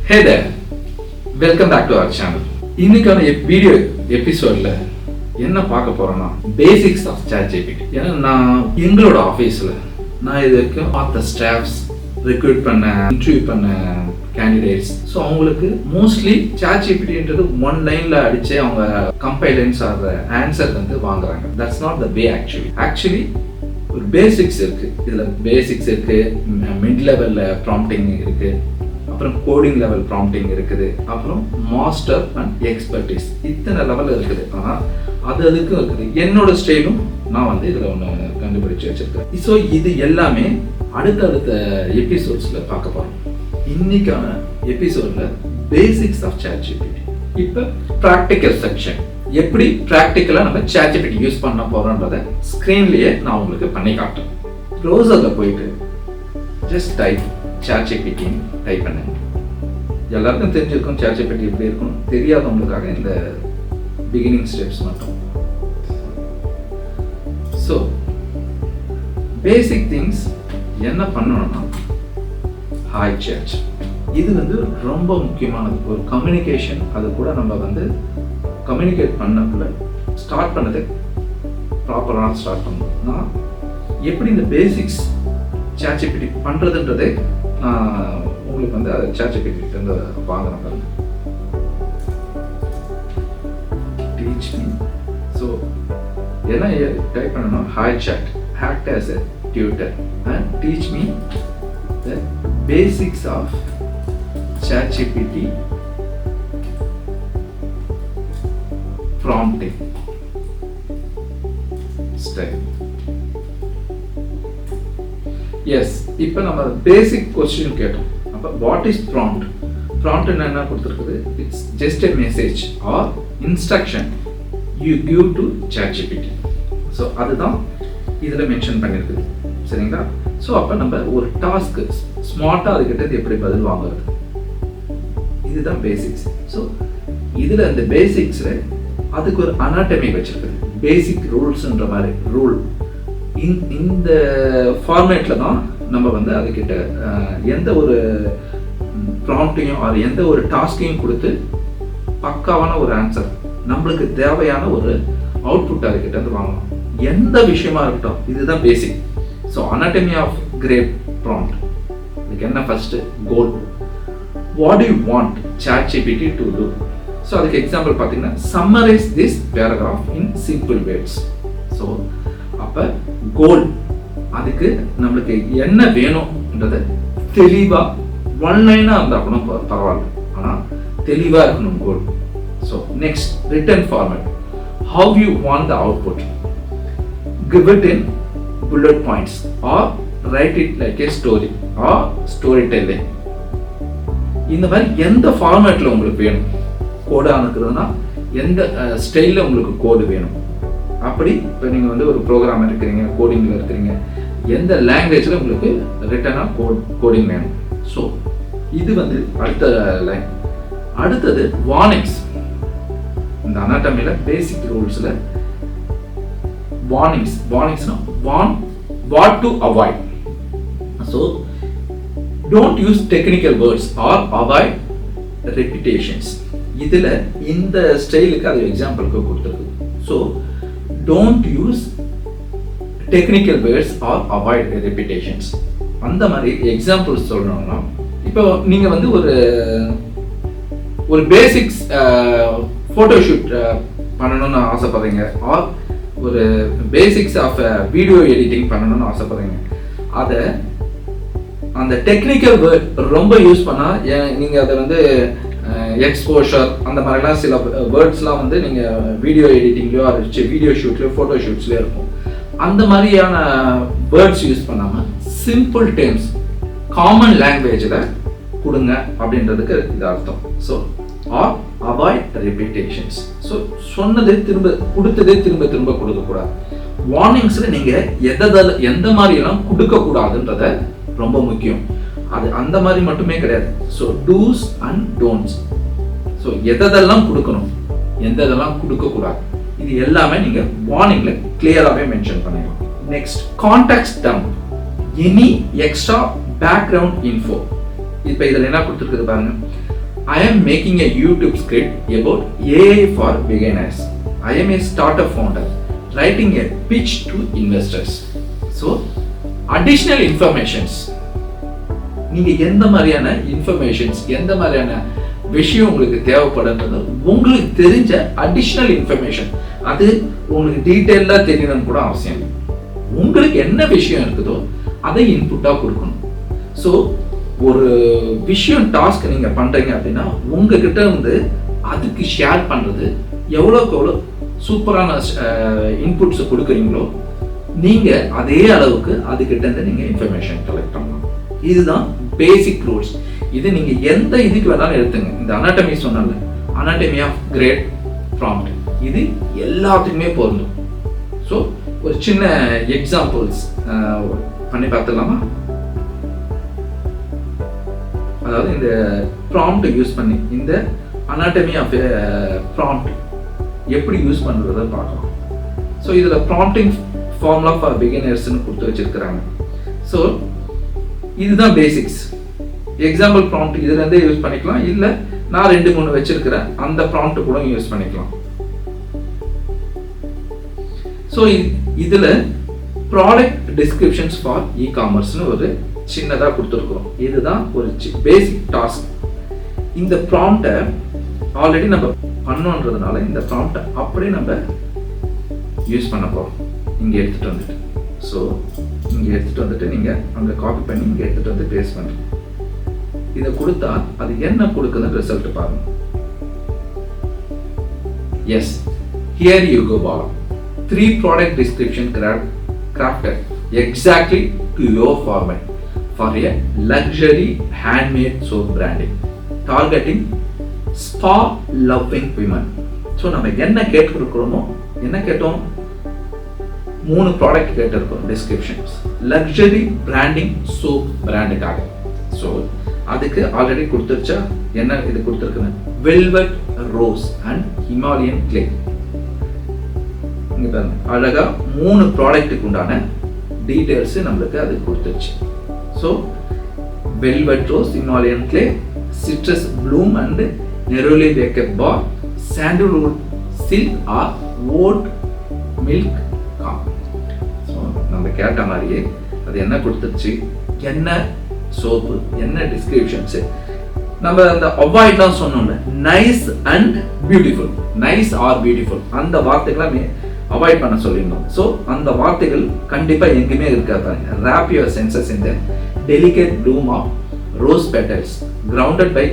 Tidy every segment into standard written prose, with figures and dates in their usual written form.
Hey there, welcome back to our channel. இன்னைக்கான video எபிசோட்ல என்ன பார்க்க போறோம்னா பேசிக்ஸ் ஆஃப் ChatGPT. ஏன்னா நான் எங்களோட ஆஃபீஸில் நான் இதுக்கு பார்த்த ஸ்டாஃப்ஸ் ரெக்ரூட் பண்ண இன்டர்வியூ பண்ண கேண்டிடேட்ஸ் ஸோ அவங்களுக்கு மோஸ்ட்லி ChatGPTன்றது ஒன் லைன்ல அடிச்சு அவங்க கம்பைலன்ஸ் ஆகிற ஆன்சர் வந்து வாங்குறாங்க. That's not the way actually ஒரு பேசிக்ஸ் இருக்கு. இதுல பேசிக்ஸ் இருக்கு, மிட் லெவல்ல ப்ராம்ப்டிங் இருக்கு, அப்புறம் கோடிங் லெவல் ப்ராம்ப்டிங் இருக்குது, அப்புறம் மாஸ்டர் அண்ட் எக்ஸ்பர்டீஸ், இத்தனை லெவல் இருக்குது. ஆனால் அதுக்கும் இருக்குது. என்னோட ஸ்டைலும் நான் வந்து இதில் ஒன்று கண்டுபிடிச்சு வச்சிருக்கேன். ஸோ இது எல்லாமே அடுத்தடுத்த எபிசோட்ஸ்ல பார்க்க போறோம். இன்னைக்கான எபிசோட்ல பேசிக்ஸ் ஆஃப் ChatGPT. இப்போ ப்ராக்டிக்கல் செக்ஷன், எப்படி ப்ராக்டிக்கலா நம்ம ChatGPT யூஸ் பண்ண போறோம்ன்றத ஸ்கிரீன்லயே நான் உங்களுக்கு பண்ணி காட்டுறேன். ப்ரௌசர்ல போயிட்டு ஜஸ்ட் டைப் ChatGPT டைப் பண்ணுங்க. எல்லாருக்கும் தெரிஞ்சிருக்கும் ChatGPT எப்படி இருக்கும். தெரியாதவங்களுக்காக இந்த பிகினிங் ஸ்டெப்ஸ் மட்டும். ஸோ பேசிக் திங்ஸ் என்ன பண்ணணும்னா ஹாய் சேட். இது வந்து ரொம்ப முக்கியமானது. ஒரு கம்யூனிகேஷன், அது கூட நம்ம வந்து கம்யூனிகேட் பண்ணக்குள்ள ஸ்டார்ட் பண்ணது ப்ராப்பராக ஸ்டார்ட் பண்ணணும். நான் எப்படி இந்த பேசிக்ஸ் ChatGPT பண்றதுன்றதே உங்களுக்கு வந்து அதை ChatGPT இருந்து வாங்குறேன் பாருங்க. Teach me. ஸோ என்ன டைப் பண்ணணும், hi chat, act as a tutor and teach me the basics of ChatGPT prompting style. Yes, இப்போ நம்ம பேசிக் கொஸ்டின் கேட்டோம். அப்போ வாட் இஸ் ப்ராம்ப்ட்? ப்ராம்ப்ட் என்ன கொடுத்துருக்குது? It's just a message or instruction you give to ChatGPT. So அதுதான் இதில் mention பண்ணியிருக்குது. சரிங்களா? ஸோ அப்போ நம்ம ஒரு டாஸ்க்கு ஸ்மார்ட்டாக அதுக்கிட்ட எப்படி பதில் வாங்குறது, இதுதான் பேசிக்ஸ். ஸோ இதில் இந்த பேசிக்ஸில் அதுக்கு ஒரு அனாட்டமி வச்சிருக்குது. பேசிக் ரூல்ஸ்ன்ற மாதிரி ரூல் இந்த ஃபார்மேட்டில் தான் நம்ம வந்து அதுக்கிட்ட எந்த ஒரு ப்ராம்ப்டையும் ஆர் எந்த ஒரு டாஸ்கையும் கொடுத்து பக்காவான ஒரு ஆன்சர், நம்மளுக்கு தேவையான ஒரு அவுட்புட் அதுக்கிட்ட வந்து வாங்கலாம். எந்த விஷயமா இருக்கட்டும், இதுதான் basic. So anatomy of great prompt. இதுக்கு என்ன first goal, what you want ChatGPT to do. So அதுக்கு எக்ஸாம்பிள் பார்த்தீங்கன்னா summarize this paragraph in simple words. So அப்போ கோல், அதுக்கு நம்மளுக்கு என்ன வேணும்ன்றத தெளிவாக ஒன் லைனாக இருந்தால் கூட பரவாயில்ல, ஆனால் தெளிவாக இருக்கணும் goal. So next written format, how you want the output, give it in bullet points or write it like a story or storytelling. இந்த மாதிரி எந்த ஃபார்மேட்ல உங்களுக்கு வேணும், கோடா அனுப்புறதுன்னா எந்த ஸ்டைல்ல உங்களுக்கு கோடு வேணும். அப்படி இப்போ நீங்கள் வந்து ஒரு ப்ரோக்ராம் இருக்கிறீங்க, கோடிங்கில் இருக்கிறீங்க, எந்த லாங்குவேஜில் உங்களுக்கு ரிட்டனாக கோடிங் வேணும். ஸோ இது வந்து அடுத்த லைன். அடுத்தது வார்னிங்ஸ். இந்த அனாட்டமியில் பேசிக் ரூல்ஸில் வார்னிங்ஸ்னா what to avoid. So don't use technical words or avoid repetitions. இதில் இந்த ஸ்டைலுக்கு அது எக்ஸாம்பிளுக்கு கொடுத்துருக்கு. So don't use technical words or avoid repetitions. அந்த மாதிரி எக்ஸாம்பிள்ஸ் சொல்லணும்னா, இப்போ நீங்கள் வந்து ஒரு பேசிக்ஸ் ஃபோட்டோஷூட் பண்ணணும்னு ஆசைப்படுறீங்க, ஆர் ஒரு பேசிக்ஸ் ஆஃப் வீடியோ எடிட்டிங் பண்ணணும்னு ஆசைப்படுறீங்க. அதை அந்த டெக்னிக்கல் வேர்ட் ரொம்ப யூஸ் பண்ணால் நீங்கள் அதை வந்து எக்ஸ்போஷர் அந்த மாதிரிலாம் சில வேர்ட்ஸ்லாம் வந்து நீங்கள் வீடியோ எடிட்டிங்லையோ அது வீடியோ ஷூட்லையோ ஃபோட்டோ ஷூட்ஸ்லையோ இருக்கும். அந்த மாதிரியான வேர்ட்ஸ் யூஸ் பண்ணாமல் சிம்பிள் டேர்ம்ஸ் காமன் லாங்குவேஜில் கொடுங்க அப்படின்றதுக்கு இது அர்த்தம். So or avoid repetitions. So சொன்னதே கொடுத்ததே திரும்ப கொடுக்கக்கூடாது. வார்னிங்ஸில் நீங்கள் எந்த மாதிரியெல்லாம் கொடுக்கக்கூடாதுன்றத ரொம்ப முக்கியம். அது அந்த மாதிரி மட்டுமே கிடையாது. So dos and don'ts. So எதெல்லாம் கொடுக்கணும், எதெல்லாம் கொடுக்கக்கூடாது, இது எல்லாமே நீங்கள் வார்னிங்ல கிளியராகவே மென்ஷன் பண்ணிடலாம். Next context dump, any extra background info. இப்போ இதில் என்ன கொடுத்துருக்குது பாருங்க, I am making a YouTube script about AI for beginners. I am a startup founder writing a pitch to investors. So additional informations, நீங்க எந்த மாதிரியான informations, எந்த மாதிரியான விஷயம் உங்களுக்கு தேவைப்படுறது, உங்களுக்கு தெரிஞ்ச அடிஷ்னல் இன்ஃபர்மேஷன், அது உங்களுக்கு டீட்டெயிலாக தெரியணும்னு கூட அவசியம் இல்லை. உங்களுக்கு என்ன விஷயம் இருக்குதோ அதை இன்புட்டாக கொடுக்கணும். ஸோ ஒரு விஷயம் டாஸ்க் நீங்கள் பண்ணுறீங்க அப்படின்னா உங்ககிட்ட வந்து அதுக்கு ஷேர் பண்ணுறது எவ்வளோக்கு எவ்வளோ சூப்பரான இன்புட்ஸ் கொடுக்குறீங்களோ நீங்கள் அதே அளவுக்கு அதுக்கிட்ட இருந்து நீங்கள் இன்ஃபர்மேஷன் கலெக்ட் பண்ணலாம். இதுதான் பேசிக் ரூல்ஸ். இது நீங்கள் எந்த இதுக்கு வேணாலும் எடுத்துங்க. இந்த அனாட்டமி சொன்னால, அனாட்டமி ஆஃப் கிரேட் ப்ராம்ப்ட், இது எல்லாத்துக்குமே பொருந்தும். ஸோ ஒரு சின்ன எக்ஸாம்பிள்ஸ் பண்ணி பார்த்துடலாமா? அதாவது இந்த ப்ராம்ப்ட் யூஸ் பண்ணி இந்த அனாட்டமி ஆஃப் ப்ராம்ப்ட் எப்படி யூஸ் பண்ணுறத பார்க்கலாம். ஸோ இதில் ப்ராம்ப்டிங் ஃபார்முலா ஃபார் பிகினர்ஸ்னு கொடுத்து வச்சிருக்கிறாங்க. ஸோ இதுதான் பேசிக்ஸ். எக்ஸாம்பிள் ப்ராம்ப்ட் இதுலேருந்தே யூஸ் பண்ணிக்கலாம், இல்லை நான் 2-3 வச்சிருக்கிறேன் அந்த ப்ராம்ப்ட் கூட யூஸ் பண்ணிக்கலாம். ஸோ இதில் ப்ராடக்ட் டிஸ்கிரிப்ஷன்ஸ் ஃபார் இ-காமர்ஸ்னு ஒரு சின்னதாக கொடுத்துருக்குறோம். இதுதான் ஒரு பேசிக் டாஸ்க். இந்த ப்ராம்ப்டை ஆல்ரெடி நம்ம பண்ணோன்றதுனால இந்த ப்ராம்ப்டை அப்படியே நம்ம யூஸ் பண்ண போகிறோம். இங்கே எடுத்துகிட்டு வந்துட்டு, ஸோ இங்கே எடுத்துகிட்டு வந்துட்டு நீங்கள் அங்கே காப்பி பண்ணி இங்கே எடுத்துகிட்டு வந்து பேஸ்ட் பண்ணுறோம். இதை கொடுத்தா அது என்ன கொடுக்குதுன்னு ரிசல்ட் பாருங்க. Yes, here you go Bala. 3 product description crafted exactly to your format for a luxury handmade soap branding targeting spa loving women. So நம்ம என்ன கேட்டிருக்கிறோமோ, என்ன கேட்டோம், 3 ப்ராடக்ட் கேட்டிருக்கோம் டிஸ்கிரிப்ஷன்ஸ், லக்ஸரி பிராண்டிங் சோப் பிராண்டுக்காக. ஸோ அதுக்கு ஆல்ரெடி கொடுத்துருச்சா, என்ன இது கொடுத்துருக்குன்னு, velvet rose and Himalayan clay. இங்கே பாருங்க, அழகா 3 ப்ராடக்ட்டுக்கு உண்டான டீட்டெயில்ஸ் நம்மளுக்கு அது கொடுத்துருச்சு. So velvet rose, Himalayan clay, citrus bloom and neroli wake up bar, sandalwood silk or oat milk calm. So நம்ம கேட்ட மாதிரியே அது என்ன கொடுத்துருச்சு, என்ன சோப்பு, என்ன டிஸ்கிரிப்ஷன்ஸு. நம்ம அந்த அவாய்ட்லாம் சொன்னோம்ல, nice and beautiful, nice or beautiful, அந்த வார்த்தைகளை அவாய்ட் பண்ண சொல்லியிருந்தோம். ஸோ அந்த வார்த்தைகள் கண்டிப்பாக எங்கேயுமே இருக்காது. Wrap your senses in the delicate bloom of rose petals grounded by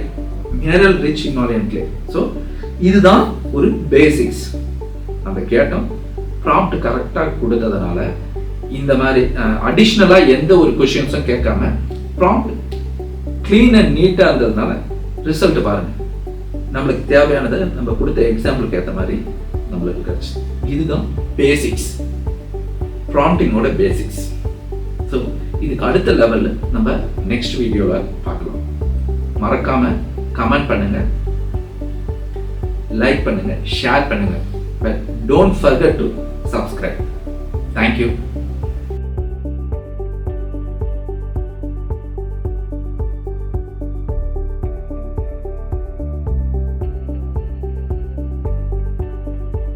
mineral rich Himalayan clay. So இதுதான் ஒரு பேசிக்ஸ். நம்ம கேட்டோம், ப்ராம்ப்ட் கரெக்டாக கொடுத்ததுனால இந்த மாதிரி அடிஷ்னலாக எந்த ஒரு கொஷின்ஸும் கேட்காம ப்ராம்ப்ட் க்ளீன் அண்ட் நீட்டாக இருந்ததுனால ரிசல்ட் பாருங்கள். நம்மளுக்கு தேவையானதை நம்ம கொடுத்த எக்ஸாம்பிளுக்கு ஏற்ற மாதிரி நம்மளுக்கு கிடைச்சு. இதுதான் பேசிக்ஸ், ப்ராம்ப்டிங்கோட பேசிக்ஸ். ஸோ இதுக்கு அடுத்த லெவலில் நம்ம நெக்ஸ்ட் வீடியோவில் பார்க்கலாம். மறக்காமல் கமெண்ட் பண்ணுங்கள், லைக் பண்ணுங்கள், ஷேர் பண்ணுங்கள். But don't forget to subscribe. Thank you.